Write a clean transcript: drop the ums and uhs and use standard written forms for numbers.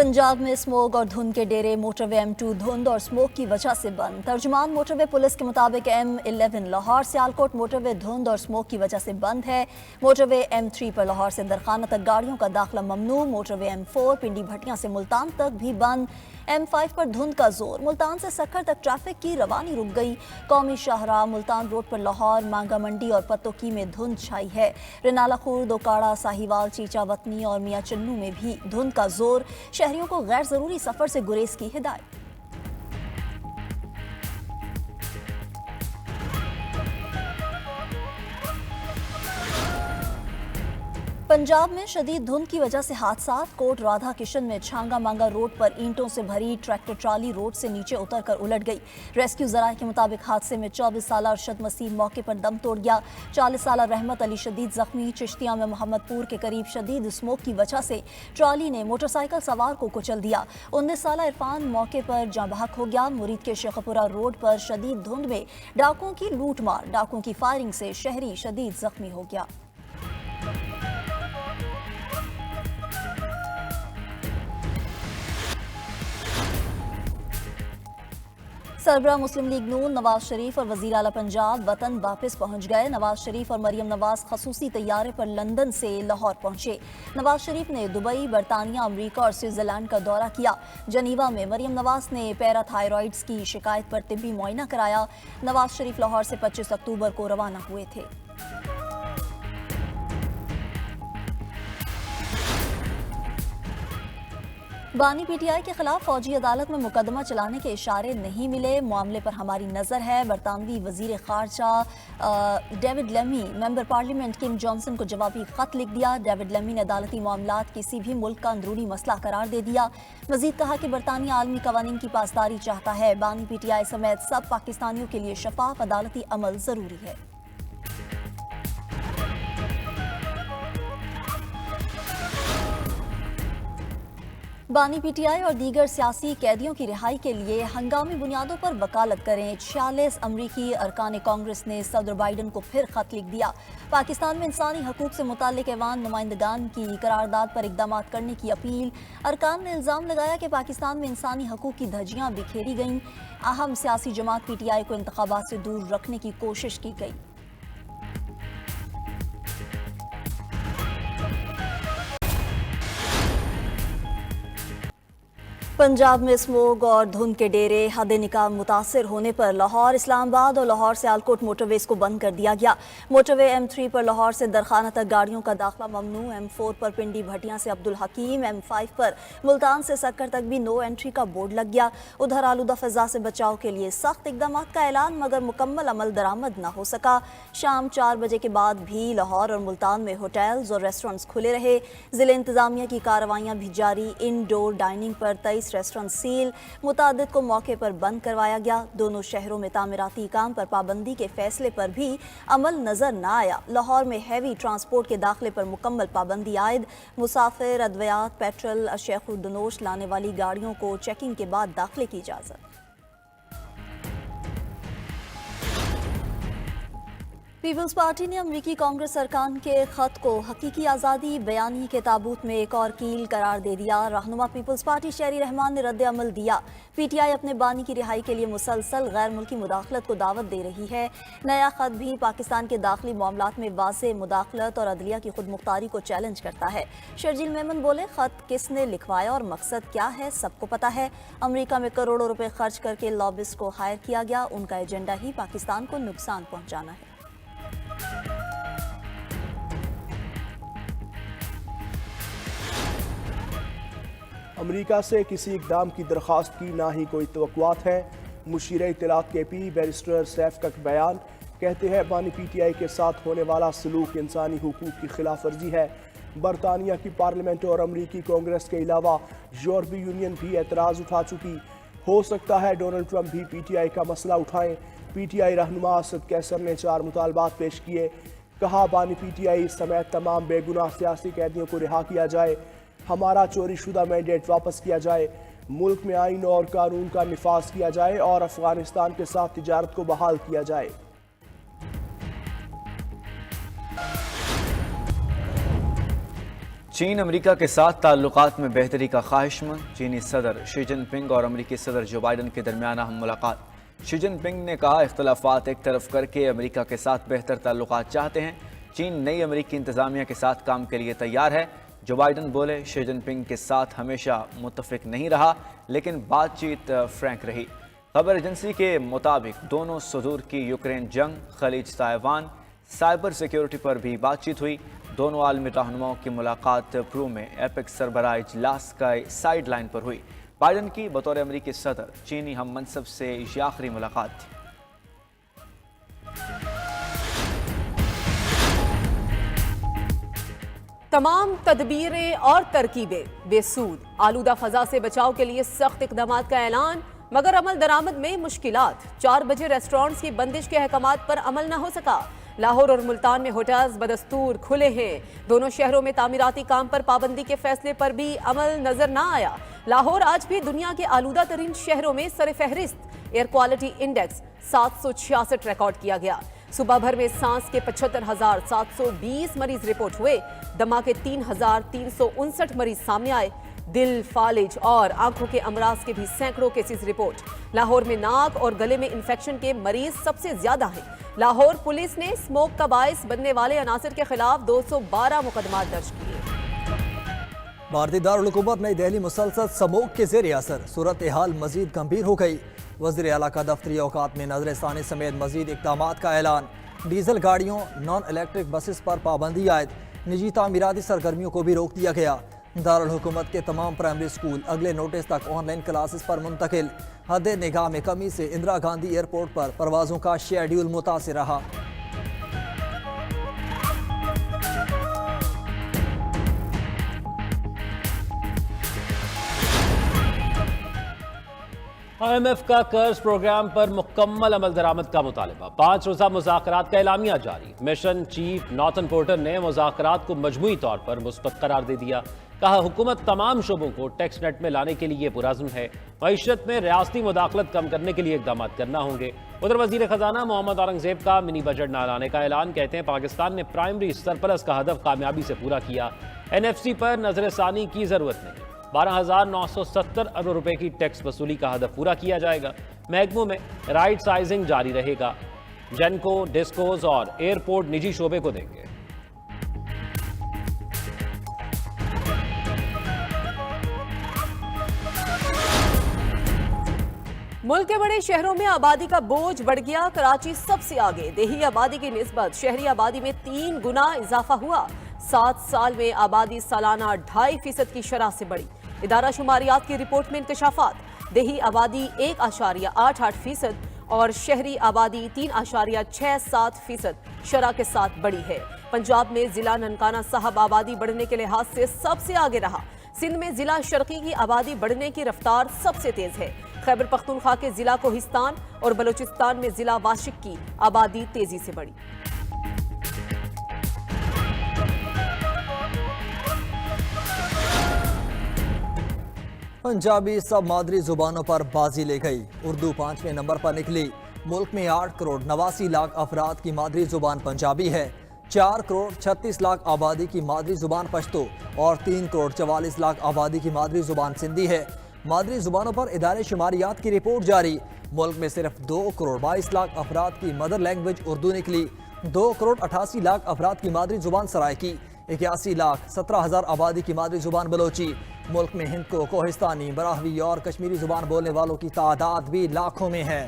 पंजाब में स्मोक और धुंध के डेरे मोटरवे M2 धुंध और स्मोक की वजह से बंद। तर्जुमान मोटरवे पुलिस के मुताबिक M11 लाहौर सियालकोट मोटरवे धुंध और स्मोक की वजह से बंद है। मोटरवे M3 पर लाहौर से दरखाना तक गाड़ियों का दाखिला ममनू। मोटरवे M4 पिंडी भटियां से मुल्तान तक भी बंद। M5 पर धुंध का जोर। मुल्तान से सक्खर तक ट्रैफिक की रवानी रुक गई। कौमी शाहराह मुल्तान रोड पर लाहौर मांगा मंडी और पत्तोकी में धुंध छाई है। रिनाला खुर्द, ओकाड़ा, साहिवाल, चीचा वतनी और मियां चन्नू में भी धुंध का जोर। शहरियों को गैर जरूरी सफर से गुरेज की हिदायत। पंजाब में शदीद धुंध की वजह से हादसा। कोट राधा किशन में छांगा मांगा रोड पर ईंटों से भरी ट्रैक्टर ट्राली रोड से नीचे उतरकर उलट गई। रेस्क्यू जराये के मुताबिक हादसे में 24 साल अरशद मसीह मौके पर दम तोड़ गया। 40 साल रहमत अली शदीद जख्मी। चिश्तिया में मोहम्मदपुर के करीब शदीद स्मोक की वजह से ट्राली ने मोटरसाइकिल सवार को कुचल दिया। 19 साल इरफान मौके पर जाँ बहक हो गया। मुरीद के शेखपुरा रोड पर शदीद धुंध में डाकुओं की लूट मार। डाकुओं की फायरिंग से शहरी शदीद जख्मी हो गया। सरबराह मुस्लिम लीग नून नवाज शरीफ और वजीर आला पंजाब वतन वापस पहुंच गए। नवाज शरीफ और मरियम नवाज खसूसी तैयारे पर लंदन से लाहौर पहुंचे। नवाज शरीफ ने दुबई, बरतानिया, अमरीका और स्विट्जरलैंड का दौरा किया। जनीवा में मरियम नवाज ने पैराथायरॉइड्स की शिकायत पर तिब्बी मुआयना कराया। नवाज शरीफ लाहौर से 25 अक्टूबर को रवाना हुए थे। बानी पीटीआई के खिलाफ फौजी अदालत में मुकदमा चलाने के इशारे नहीं मिले। मामले पर हमारी नजर है। बरतानवी वजीर खारजा डेविड लेमी मेंबर पार्लियामेंट किम जॉनसन को जवाबी खत लिख दिया। डेविड लेमी ने अदालती मामलात किसी भी मुल्क का अंदरूनी मसला करार दे दिया। मजीद कहा कि बरतानिया आलमी कवानीन की पासदारी चाहता है। बानी पीटीआई समेत सब पाकिस्तानियों के लिए शफाफ अदालती अमल जरूरी है। बानी पीटीआई और दीगर सियासी कैदियों की रिहाई के लिए हंगामी बुनियादों पर वकालत करें। 46 अमरीकी अरकान कांग्रेस ने सदर बाइडन को फिर खत लिख दिया। पाकिस्तान में इंसानी हकूक से मुताल्लिक ऐवान नुमाइंदगान की करारदाद पर इकदाम करने की अपील। अरकान ने इल्जाम लगाया कि पाकिस्तान में इंसानी हकूक की धज्जियां बिखेरी गईं। अहम सियासी जमात पीटीआई को इंतखाबात से दूर रखने की कोशिश की गई। पंजाब में स्मोक और धुंध के डेरे हद निकाम मुतासर होने पर लाहौर, इस्लामाबाद और लाहौर सियालकोट मोटरवेज को बंद कर दिया गया। मोटरवे M3 पर लाहौर से दरखाना तक गाड़ियों का दाखिला ममनू। M4 पर पिंडी भटियां से अब्दुल हकीम, M5 पर मुल्तान से सक्कर तक भी नो एंट्री का बोर्ड लग गया। उधर आलूदा फजा से बचाव के लिए सख्त इकदाम का ऐलान, मगर मुकम्मल अमल दरामद न हो सका। शाम 4 बजे के बाद भी लाहौर और मुल्तान में होटल्स और रेस्टोरेंट्स खुले रहे। जिले इंतजामिया की कार्रवाइयाँ भी जारी। इंडोर डाइनिंग पर 23 रेस्टोरेंट सील, मुतादिद को मौके पर बंद करवाया गया। दोनों शहरों में तामीराती काम पर पाबंदी के फैसले पर भी अमल नजर न आया। लाहौर में हैवी ट्रांसपोर्ट के दाखिले पर मुकम्मल पाबंदी आयद। मुसाफिर, अद्वियात, पेट्रोल, अशयखुर्दनोश लाने वाली गाड़ियों को चेकिंग के बाद दाखिले की इजाजत। पीपल्स पार्टी ने अमरीकी कांग्रेस अरकान के खत को हकीकी आज़ादी बयानी के ताबूत में एक और कील करार दे दिया। रहनुमा पीपल्स पार्टी शहरी रहमान ने रद्द अमल दिया। पीटीआई अपने बानी की रिहाई के लिए मुसलसल गैर मुल्की मुदाखलत को दावत दे रही है। नया खत भी पाकिस्तान के दाखिली मामलात में वाज़ेह मुदाखलत और अदलिया की खुद मुख्तारी को चैलेंज करता है। शर्जील मेमन बोले, खत किसने लिखवाया और मकसद क्या है सबको पता है। अमरीका में करोड़ों रुपए खर्च करके लॉबिस्ट को हायर किया गया। उनका एजेंडा ही पाकिस्तान को नुकसान पहुंचाना है। अमरीका से किसी इक़दाम की दरख्वास्त की ना ही कोई तवक्कुआत है। मुशीर इत्तलात KP बैरिस्टर सैफ का बयान, कहते हैं बानी PTI के साथ होने वाला सलूक इंसानी हुकूक की खिलाफ वर्जी है। बरतानिया की पार्लियामेंट और अमरीकी कांग्रेस के अलावा यूरोपीय यूनियन भी एतराज़ उठा चुकी। हो सकता है डोनाल्ड ट्रंप भी PTI का मसला उठाएं। PTI रहनुमा असद कैसर ने 4 मुतालबात पेश किए। कहा, बानी PTI समेत तमाम बेगुनाह सियासी कैदियों को रिहा किया जाए। हमारा चोरी शुदा मैंडेट वापस किया जाए। मुल्क में आइन और कानून का निफाज किया जाए और अफगानिस्तान के साथ तिजारत को बहाल किया जाए। چین امریکہ کے ساتھ تعلقات میں بہتری کا خواہش مند، چینی صدر شی جن پنگ اور امریکی صدر جو بائیڈن کے درمیان اہم ملاقات۔ شی جن پنگ نے کہا اختلافات ایک طرف کر کے امریکہ کے ساتھ بہتر تعلقات چاہتے ہیں، چین نئی امریکی انتظامیہ کے ساتھ کام کے لیے تیار ہے۔ جو بائیڈن بولے شی جن پنگ کے ساتھ ہمیشہ متفق نہیں رہا لیکن بات چیت فرینک رہی۔ خبر ایجنسی کے مطابق دونوں صدور کی یوکرین جنگ، خلیج تائیوان، سائبر سیکیورٹی پر بھی بات چیت ہوئی۔ دونوں عالمی رہنماؤں کی ملاقات پرو میں ایپک سربراہ اجلاس کا سائیڈ لائن پر ہوئی۔ بائیڈن کی بطور امریکی صدر چینی ہم منصب سے یہ آخری ملاقات تھی۔ تمام تدبیریں اور ترکیبیں بے سود، آلودہ فضا سے بچاؤ کے لیے سخت اقدامات کا اعلان، مگر عمل درآمد میں مشکلات۔ 4 بجے ریسٹورانٹس کی بندش کے احکامات پر عمل نہ ہو سکا۔ لاہور اور ملتان میں ہوٹلز بدستور کھلے ہیں۔ دونوں شہروں میں تعمیراتی کام پر پابندی کے فیصلے پر بھی عمل نظر نہ آیا۔ لاہور آج بھی دنیا کے آلودہ ترین شہروں میں سر فہرست۔ ایئر کوالٹی انڈیکس 766 ریکارڈ کیا گیا۔ صبح بھر میں سانس کے 75,720 مریض رپورٹ ہوئے۔ دمہ کے 3,359 مریض سامنے آئے۔ دل، فالج اور آنکھوں کے امراض کے بھی سینکڑوں کیسز رپورٹ۔ لاہور میں ناک اور گلے میں انفیکشن کے مریض سب سے زیادہ ہیں۔ لاہور پولیس نے اسموک کا باعث بننے والے عناصر کے خلاف 212 مقدمات درج کیے۔ بھارتی دارالحکومت نئی دہلی مسلسل اسموک کے زیر اثر صورتحال مزید گمبھیر ہو گئی۔ وزیر اعلیٰ کا دفتری اوقات میں نظر ثانی سمیت مزید اقدامات کا اعلان۔ ڈیزل گاڑیوں، نان الیکٹرک بسز پر پابندی عائد، نجی تعمیراتی سرگرمیوں کو بھی روک دیا گیا۔ دارالحکومت کے تمام پرائمری اسکول اگلے نوٹس تک آن لائن کلاسز پر منتقل۔ حد نگاہ میں کمی سے اندرا گاندھی ایئرپورٹ پر پروازوں کا شیڈیول متاثر رہا۔ IMF کا قرض پروگرام پر مکمل عمل درآمد کا مطالبہ۔ 5 روزہ مذاکرات کا اعلامیہ جاری۔ مشن چیف نارتن پورٹر نے مذاکرات کو مجموعی طور پر مثبت قرار دے دیا۔ کہا حکومت تمام شعبوں کو ٹیکس نیٹ میں لانے کے لیے پرعزم ہے۔ معیشت میں ریاستی مداخلت کم کرنے کے لیے اقدامات کرنا ہوں گے۔ ادھر وزیر خزانہ محمد اورنگزیب کا منی بجٹ نہ لانے کا اعلان۔ کہتے ہیں پاکستان نے پرائمری سرپلس کا ہدف کامیابی سے پورا کیا۔ NFC پر نظر ثانی کی ضرورت نہیں۔ 12,970 ارب روپے کی ٹیکس وصولی کا ہدف پورا کیا جائے گا۔ محکموں میں رائٹ سائزنگ جاری رہے گا۔ جینکو، ڈسکوز اور ایئرپورٹ نجی شعبے کو دیں گے۔ ملک کے بڑے شہروں میں آبادی کا بوجھ بڑھ گیا۔ کراچی سب سے آگے، دیہی آبادی کی نسبت شہری آبادی میں 3 گنا اضافہ ہوا۔ 7 سال میں آبادی سالانہ 2.5% کی شرح سے بڑھی۔ ادارہ شماریات کی رپورٹ میں انکشافات۔ دیہی آبادی 1.88% اور شہری آبادی 3.67% شرح کے ساتھ بڑھی ہے۔ پنجاب میں ضلع ننکانہ صاحب آبادی بڑھنے کے لحاظ سے سب سے آگے رہا۔ سندھ میں ضلع شرقی کی آبادی بڑھنے کی رفتار سب سے تیز ہے۔ خیبر پختونخوا کے ضلع کوہستان اور بلوچستان میں ضلع واشق کی آبادی تیزی سے بڑھی۔ پنجابی سب مادری زبانوں پر بازی لے گئی۔ اردو 5ویں نمبر پر نکلی۔ ملک میں 8 کروڑ 89 لاکھ افراد کی مادری زبان پنجابی ہے۔ 4 کروڑ 36 لاکھ آبادی کی مادری زبان پشتو اور 3 کروڑ 44 لاکھ آبادی کی مادری زبان سندھی ہے۔ مادری زبانوں پر ادارے شماریات کی رپورٹ جاری۔ ملک میں صرف 2 کروڑ 22 لاکھ افراد کی مدر لینگویج اردو نکلی۔ 2 کروڑ 88 لاکھ افراد کی مادری زبان سرائکی۔ 81 لاکھ 17 ہزار آبادی کی مادری زبان بلوچی۔ ملک میں ہند کو کوہستانی، براہوی اور کشمیری زبان بولنے والوں کی تعداد بھی لاکھوں میں ہے۔